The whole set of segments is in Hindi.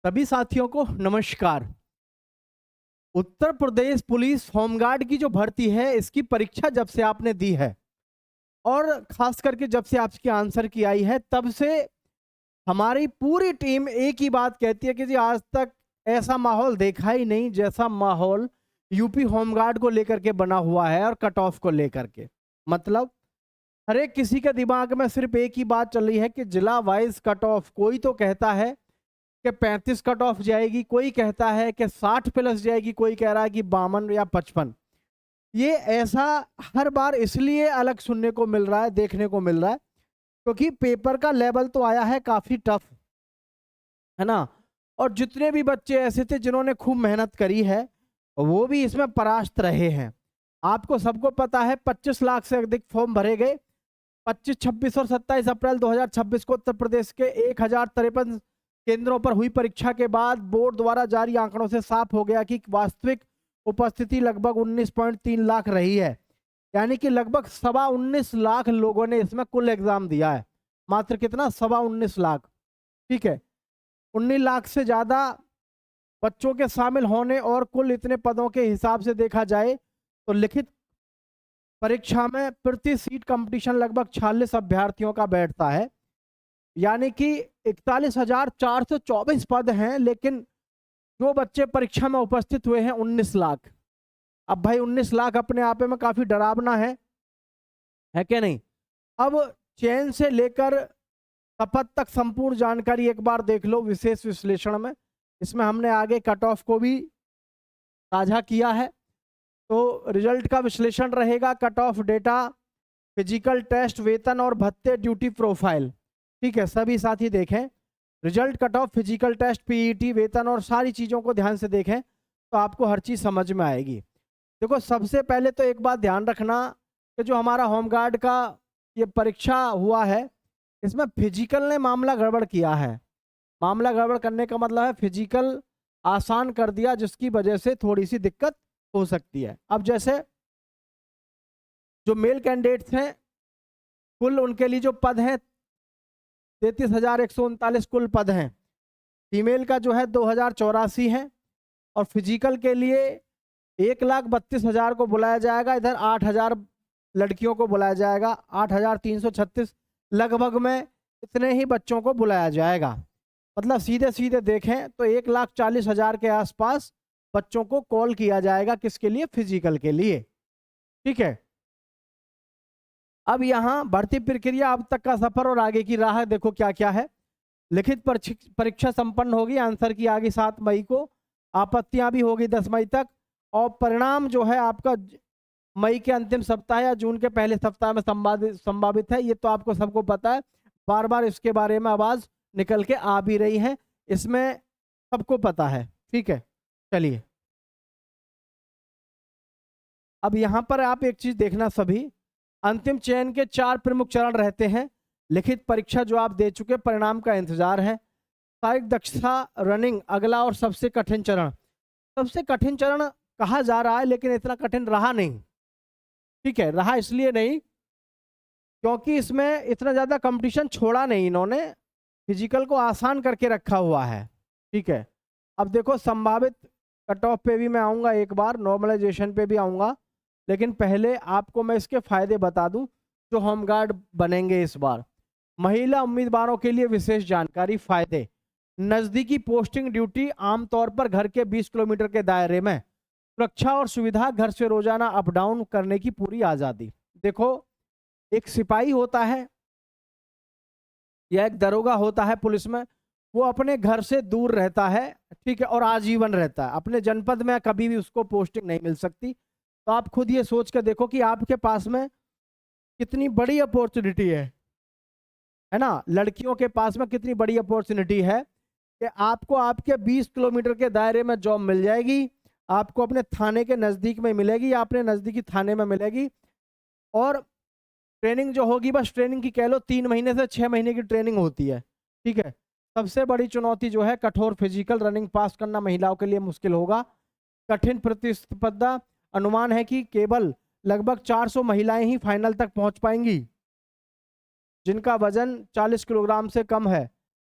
सभी साथियों को नमस्कार। उत्तर प्रदेश पुलिस होमगार्ड की जो भर्ती है इसकी परीक्षा जब से आपने दी है और खास करके जब से आपकी आंसर की आई है तब से हमारी पूरी टीम एक ही बात कहती है कि जी आज तक ऐसा माहौल देखा ही नहीं जैसा माहौल यूपी होमगार्ड को लेकर के बना हुआ है और कट ऑफ को लेकर के। मतलब हर एक किसी के दिमाग में सिर्फ एक ही बात चल रही है कि जिला वाइज कट ऑफ। कोई तो कहता है कि 35 कट ऑफ जाएगी, कोई कहता है कि 60 प्लस जाएगी, कोई कह रहा है कि 52 या 55। ये ऐसा हर बार इसलिए अलग सुनने को मिल रहा है, देखने को मिल रहा है क्योंकि पेपर का लेवल तो आया है काफी टफ, है ना। और जितने भी बच्चे ऐसे थे जिन्होंने खूब मेहनत करी है वो भी इसमें परास्त रहे हैं। आपको सबको पता है 25 लाख से अधिक फॉर्म भरे गए। 25, 26 और 27 अप्रैल 2026 को उत्तर प्रदेश के 1053 केंद्रों पर हुई परीक्षा के बाद बोर्ड द्वारा जारी आंकड़ों से साफ हो गया कि वास्तविक उपस्थिति लगभग 19.3 लाख रही है। यानी कि लगभग 19.25 लाख लोगों ने इसमें कुल एग्जाम दिया है। मात्र कितना? 19.25 लाख। ठीक है, 19 लाख से ज्यादा बच्चों के शामिल होने और कुल इतने पदों के हिसाब से देखा जाए तो लिखित परीक्षा में प्रति सीट कंपटीशन लगभग 46 अभ्यर्थियों का बैठता है। यानी कि 41,424 पद हैं, लेकिन जो बच्चे परीक्षा में उपस्थित हुए हैं 19 लाख। अब भाई 19 लाख अपने आप में काफी डरावना है क्या नहीं? अब चयन से लेकर शपथ तक संपूर्ण जानकारी एक बार देख लो विशेष विश्लेषण में। इसमें हमने आगे कट ऑफ को भी साझा किया है। तो रिजल्ट का विश्लेषण रहेगा, cut off data, physical test, वेतन और भत्ते, ड्यूटी प्रोफाइल। ठीक है, सभी साथी देखें result, cut off, physical test, PET, वेतन और सारी चीज़ों को ध्यान से देखें तो आपको हर चीज़ समझ में आएगी। देखो सबसे पहले तो एक बात ध्यान रखना कि जो हमारा होमगार्ड का ये परीक्षा हुआ है इसमें फिजिकल ने मामला गड़बड़ किया है। मामला गड़बड़ करने का मतलब है फिजिकल आसान कर दिया, जिसकी वजह से थोड़ी सी दिक्कत हो सकती है। अब जैसे जो मेल कैंडिडेट्स हैं कुल उनके लिए जो पद हैं 33,139 कुल पद हैं। फीमेल का जो है 2,084 है और फिजिकल के लिए 1,32,000 को बुलाया जाएगा। इधर 8,000 लड़कियों को बुलाया जाएगा। 8,336 लगभग में इतने ही बच्चों को बुलाया जाएगा। मतलब सीधे सीधे देखें तो 1,40,000 के आसपास बच्चों को कॉल किया जाएगा। किसके लिए? फिजिकल के लिए। ठीक है, अब यहाँ भर्ती प्रक्रिया, अब तक का सफर और आगे की राह देखो क्या क्या है। लिखित परीक्षा संपन्न होगी, आंसर की आगे 7 मई को, आपत्तियां भी होगी 10 मई तक और परिणाम जो है आपका मई के अंतिम सप्ताह या जून के पहले सप्ताह में संभावित है। ये तो आपको सबको पता है, बार बार इसके बारे में आवाज निकल के आ भी रही है, इसमें सबको पता है। ठीक है, चलिए अब यहाँ पर आप एक चीज देखना सभी, अंतिम चयन के 4 प्रमुख चरण रहते हैं। लिखित परीक्षा जो आप दे चुके, परिणाम का इंतजार है। शारीरिक दक्षता, रनिंग अगला और सबसे कठिन चरण। सबसे कठिन चरण कहा जा रहा है लेकिन इतना कठिन रहा नहीं। ठीक है, रहा इसलिए नहीं क्योंकि इसमें इतना ज्यादा कंपटीशन छोड़ा नहीं इन्होंने, फिजिकल को आसान करके रखा हुआ है। ठीक है, अब देखो संभावित कट ऑफ पे भी मैं आऊंगा, एक बार नॉर्मलाइजेशन पे भी आऊंगा, लेकिन पहले आपको मैं इसके फायदे बता दूं जो होमगार्ड बनेंगे इस बार। महिला उम्मीदवारों के लिए विशेष जानकारी, फायदे, नजदीकी पोस्टिंग ड्यूटी, आमतौर पर घर के 20 किलोमीटर के दायरे में, सुरक्षा और सुविधा, घर से रोजाना अप डाउन करने की पूरी आजादी। देखो एक सिपाही होता है या एक दरोगा होता है पुलिस में, वो अपने घर से दूर रहता है, ठीक है, और आजीवन रहता है। अपने जनपद में कभी भी उसको पोस्टिंग नहीं मिल सकती। तो आप खुद ये सोच कर देखो कि आपके पास में कितनी बड़ी अपॉर्चुनिटी है ना। लड़कियों के पास में कितनी बड़ी अपॉर्चुनिटी है कि आपको आपके 20 किलोमीटर के दायरे में जॉब मिल जाएगी, आपको अपने थाने के नज़दीक में मिलेगी या अपने नज़दीकी थाने में मिलेगी। और ट्रेनिंग जो होगी, बस ट्रेनिंग की कह लो 3 महीने से 6 महीने की ट्रेनिंग होती है। ठीक है, सबसे बड़ी चुनौती जो है कठोर फिजिकल, रनिंग पास करना महिलाओं के लिए मुश्किल होगा। कठिन प्रतिस्पर्धा, अनुमान है कि केवल लगभग 400 महिलाएं ही फाइनल तक पहुंच पाएंगी जिनका वजन 40 किलोग्राम से कम है।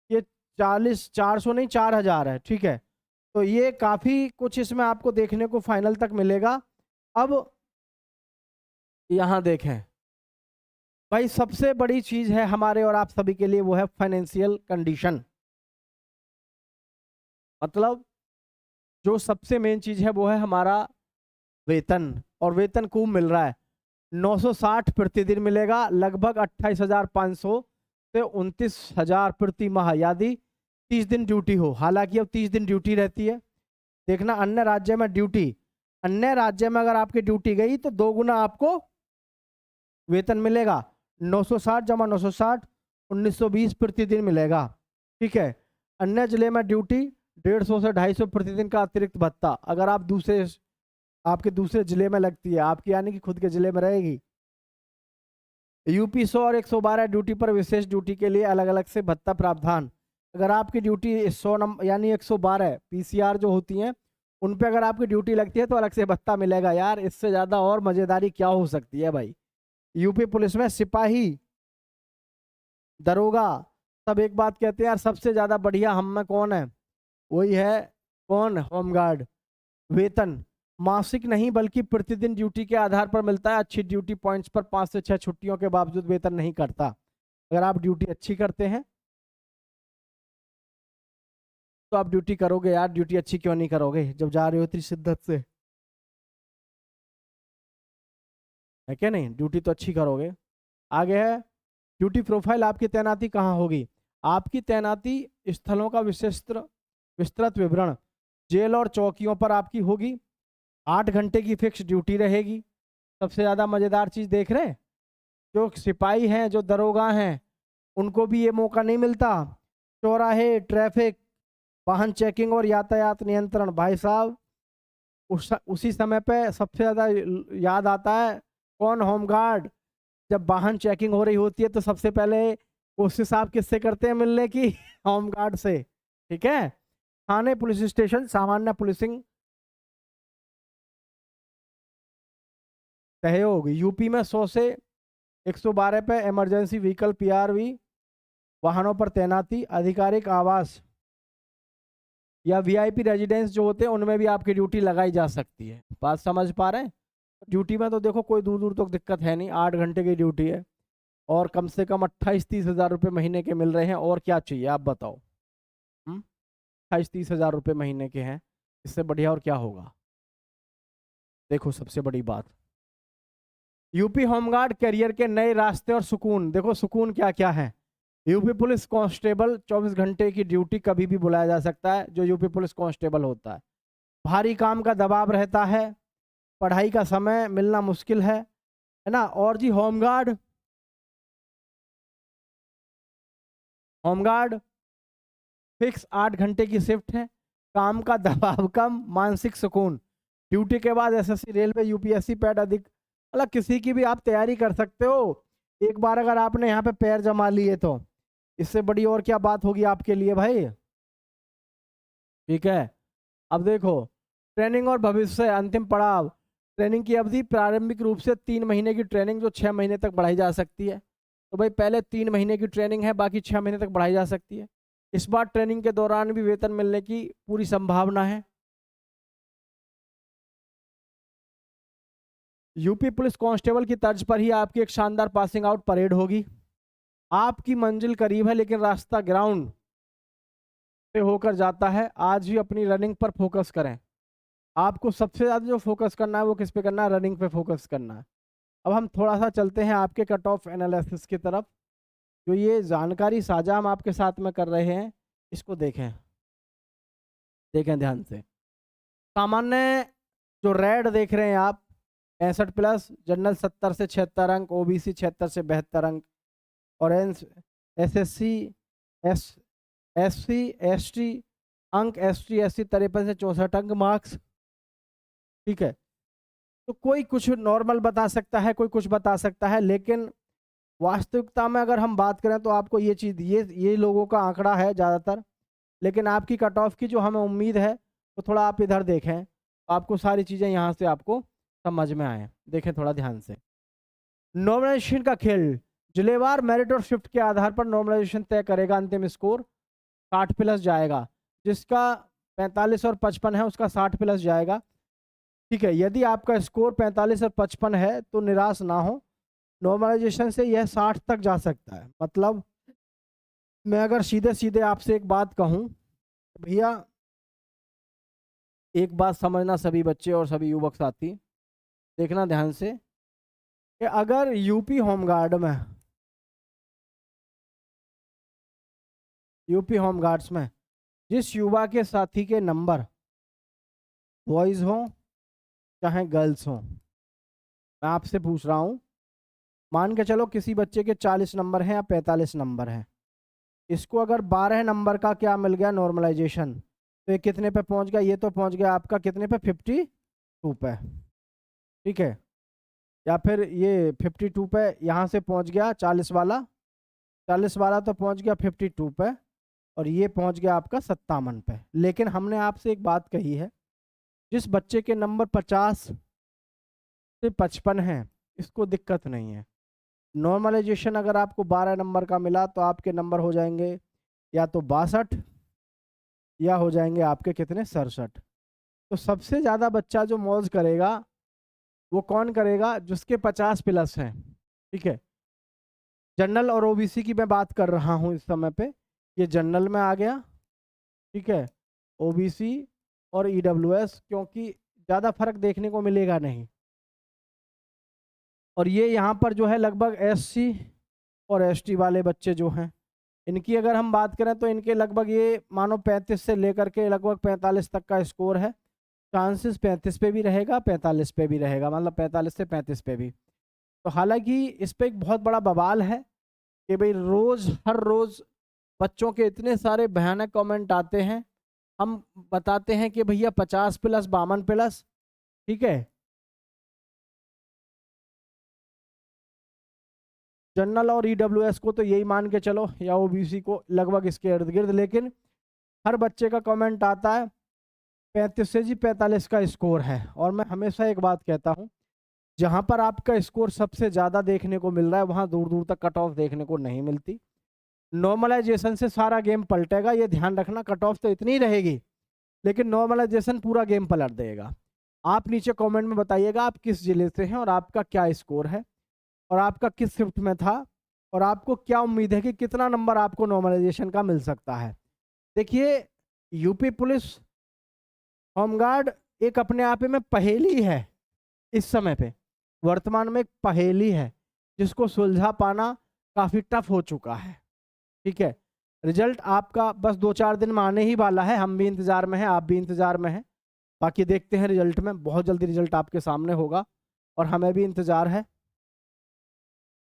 ये 400 नहीं 4000 है, ठीक है। तो ये काफ़ी कुछ इसमें आपको देखने को फाइनल तक मिलेगा। अब यहाँ देखें भाई, सबसे बड़ी चीज़ है हमारे और आप सभी के लिए, वो है फाइनेंशियल कंडीशन। मतलब जो सबसे मेन चीज़ है वो है हमारा वेतन, और वेतन खूब मिल रहा है। 960 प्रतिदिन मिलेगा, लगभग 28,500 से 29,000 प्रति माह, यदि 30 दिन ड्यूटी हो। हालांकि अब 30 दिन ड्यूटी रहती है। देखना, अन्य राज्य में ड्यूटी, अन्य राज्य में अगर आपकी ड्यूटी गई तो 2 गुना आपको वेतन मिलेगा। 960 जमा 960 1920 प्रतिदिन मिलेगा, ठीक है। अन्य जिले में ड्यूटी 150 से 250 प्रतिदिन का अतिरिक्त भत्ता, अगर आप आपके दूसरे जिले में लगती है, आपकी यानी कि खुद के जिले में रहेगी। यूपी 100 और 112 ड्यूटी पर विशेष ड्यूटी के लिए अलग अलग से भत्ता प्रावधान। अगर आपकी ड्यूटी 100 नंबर यानी 112 पीसीआर जो होती हैं, उन पे अगर आपकी ड्यूटी लगती है तो अलग से भत्ता मिलेगा। यार इससे ज़्यादा और मज़ेदारी क्या हो सकती है भाई। यूपी पुलिस में सिपाही, दरोगा, सब एक बात कहते हैं यार, सबसे ज़्यादा बढ़िया हम में कौन है, वही है कौन, होमगार्ड। वेतन मासिक नहीं बल्कि प्रतिदिन ड्यूटी के आधार पर मिलता है। अच्छी ड्यूटी पॉइंट्स पर 5 से 6 छुट्टियों के बावजूद वेतन नहीं करता। अगर आप ड्यूटी अच्छी करते हैं तो आप ड्यूटी करोगे यार, ड्यूटी अच्छी क्यों नहीं करोगे जब जा रहे हो इतनी शिद्दत से, है क्या नहीं, ड्यूटी तो अच्छी करोगे। आगे है ड्यूटी प्रोफाइल, आपकी तैनाती कहाँ होगी। आपकी तैनाती स्थलों का विस्तृत विवरण जेल और चौकियों पर आपकी होगी। 8 घंटे की फिक्स ड्यूटी रहेगी। सबसे ज़्यादा मज़ेदार चीज़ देख रहे हैं, जो सिपाही हैं, जो दरोगा हैं, उनको भी ये मौका नहीं मिलता। चौराहे, ट्रैफिक, वाहन चेकिंग और यातायात नियंत्रण, भाई साहब उसी समय पे सबसे ज़्यादा याद आता है कौन, होमगार्ड। जब वाहन चेकिंग हो रही होती है तो सबसे पहले कोशिश आप किससे करते हैं मिलने की, होमगार्ड से, ठीक है। थाने, पुलिस स्टेशन, सामान्य पुलिसिंग सहयोग। यूपी में 100 से 112 पे इमरजेंसी व्हीकल पीआरवी वाहनों पर तैनाती। आधिकारिक आवास या वीआईपी रेजिडेंस जो होते हैं उनमें भी आपकी ड्यूटी लगाई जा सकती है। बात समझ पा रहे हैं। ड्यूटी में तो देखो कोई दूर दूर तक दिक्कत है नहीं, 8 घंटे की ड्यूटी है और कम से कम 28-30 हज़ार रुपये महीने के मिल रहे हैं। और क्या चाहिए आप बताओ। 28-30 हज़ार रुपये महीने के हैं, इससे बढ़िया और क्या होगा। देखो सबसे बड़ी बात, यूपी होमगार्ड करियर के नए रास्ते और सुकून। देखो सुकून क्या क्या है। यूपी पुलिस कांस्टेबल 24 घंटे की ड्यूटी कभी भी बुलाया जा सकता है, जो यूपी पुलिस कांस्टेबल होता है। भारी काम का दबाव रहता है, पढ़ाई का समय मिलना मुश्किल है ना। और जी होमगार्ड फिक्स 8 घंटे की शिफ्ट है, काम का दबाव कम, मानसिक सुकून। ड्यूटी के बाद एसएससी, रेलवे, यूपीएससी, पैड अधिक, मतलब किसी की भी आप तैयारी कर सकते हो। एक बार अगर आपने यहाँ पे पैर जमा लिए तो इससे बड़ी और क्या बात होगी आपके लिए भाई, ठीक है। अब देखो ट्रेनिंग और भविष्य, अंतिम पड़ाव। ट्रेनिंग की अवधि प्रारंभिक रूप से 3 महीने की ट्रेनिंग, जो 6 महीने तक बढ़ाई जा सकती है। तो भाई पहले 3 महीने की ट्रेनिंग है, बाकी 6 महीने तक बढ़ाई जा सकती है। इस बार ट्रेनिंग के दौरान भी वेतन मिलने की पूरी संभावना है। यूपी पुलिस कांस्टेबल की तर्ज पर ही आपकी एक शानदार पासिंग आउट परेड होगी। आपकी मंजिल करीब है लेकिन रास्ता ग्राउंड से होकर जाता है। आज भी अपनी रनिंग पर फोकस करें। आपको सबसे ज़्यादा जो फोकस करना है वो किस पे करना है, रनिंग पे फोकस करना है। अब हम थोड़ा सा चलते हैं आपके कट ऑफ एनालिसिस की तरफ। जो ये जानकारी साझा हम आपके साथ में कर रहे हैं, इसको देखें, देखें ध्यान से। सामान्य जो रेड देख रहे हैं आप, 65+, जनरल 70 से 76 अंक, ओबीसी 76 से 72 अंक, ऑरेंज एसएससी, एससी एसटी अंक, एसटी एससी 53 से 64 अंक मार्क्स, ठीक है। तो कोई कुछ नॉर्मल बता सकता है, कोई कुछ बता सकता है, लेकिन वास्तविकता में अगर हम बात करें तो आपको ये चीज़, ये लोगों का आंकड़ा है ज़्यादातर। लेकिन आपकी कट ऑफ की जो हमें उम्मीद है तो थोड़ा आप इधर देखें, आपको सारी चीज़ें यहाँ से आपको समझ में आए। देखें थोड़ा ध्यान से। नॉमिनेशन का खेल, जिलेवार मेरिट और शिफ्ट के आधार पर नॉमिनेशन तय करेगा अंतिम स्कोर। 60 प्लस जाएगा, जिसका 45 और 55 है उसका 60 प्लस जाएगा। ठीक है, यदि आपका स्कोर 45 और 55 है तो निराश ना हो, नॉर्मलाइजेशन से यह 60 तक जा सकता है। मतलब मैं अगर सीधे सीधे आपसे एक बात कहूँ, भैया एक बात समझना सभी बच्चे और सभी युवक साथी, देखना ध्यान से कि अगर यूपी होमगार्ड में, यूपी होमगार्ड्स में जिस युवा के साथी के नंबर बॉयज़ हों चाहे गर्ल्स हों, मैं आपसे पूछ रहा हूँ, मान के चलो किसी बच्चे के 40 नंबर हैं या 45 नंबर हैं, इसको अगर 12 नंबर का क्या मिल गया नॉर्मलाइजेशन, तो ये कितने पे पहुंच गया? ये तो पहुंच गया आपका कितने पे? 52 पे। ठीक है, या फिर ये 52 पे यहाँ से पहुंच गया 40 वाला, 40 वाला तो पहुंच गया 52 पे, और ये पहुंच गया आपका 57 पे। लेकिन हमने आपसे एक बात कही है, जिस बच्चे के नंबर 50 से 55 है इसको दिक्कत नहीं है। नॉर्मलाइजेशन अगर आपको 12 नंबर का मिला तो आपके नंबर हो जाएंगे या तो 62 या हो जाएंगे आपके कितने? 67। तो सबसे ज़्यादा बच्चा जो मौज करेगा वो कौन करेगा? जिसके 50 प्लस हैं। ठीक है, जनरल और ओबीसी की मैं बात कर रहा हूँ इस समय पे, ये जनरल में आ गया। ठीक है, ओबीसी और ईडब्ल्यूएस, क्योंकि ज़्यादा फर्क देखने को मिलेगा नहीं। और ये यहाँ पर जो है लगभग एससी और एसटी वाले बच्चे जो हैं, इनकी अगर हम बात करें तो इनके लगभग ये मानो 35 से लेकर के लगभग 45 तक का स्कोर है। चांसेस 35 पे भी रहेगा, 45 पे भी रहेगा, मतलब 45 से 35 पे भी। तो हालांकि इस पे एक बहुत बड़ा बवाल है कि भाई रोज़ हर रोज़ बच्चों के इतने सारे भयानक कमेंट आते हैं, हम बताते हैं कि भैया 50 प्लस 52 प्लस। ठीक है, जनरल और ईडब्ल्यूएस को तो यही मान के चलो, या ओबीसी को लगभग इसके इर्द गिर्द। लेकिन हर बच्चे का कमेंट आता है 35 से जी 45 का स्कोर है। और मैं हमेशा एक बात कहता हूँ, जहाँ पर आपका स्कोर सबसे ज़्यादा देखने को मिल रहा है वहाँ दूर दूर तक कट ऑफ देखने को नहीं मिलती। नॉर्मलाइजेशन से सारा गेम पलटेगा, ये ध्यान रखना। कट ऑफ तो इतनी रहेगी लेकिन नॉर्मलाइजेशन पूरा गेम पलट देगा। आप नीचे कमेंट में बताइएगा आप किस जिले से हैं और आपका क्या स्कोर है और आपका किस शिफ्ट में था और आपको क्या उम्मीद है कि कितना नंबर आपको नॉर्मलाइजेशन का मिल सकता है। देखिए, यूपी पुलिस होमगार्ड एक अपने आप में पहेली है, इस समय पे वर्तमान में एक पहेली है जिसको सुलझा पाना काफ़ी टफ हो चुका है। ठीक है, रिजल्ट आपका बस 2-4 दिन में आने ही वाला है, हम भी इंतज़ार में हैं, आप भी इंतज़ार में हैं। बाकी देखते हैं रिजल्ट में, बहुत जल्दी रिजल्ट आपके सामने होगा और हमें भी इंतज़ार है।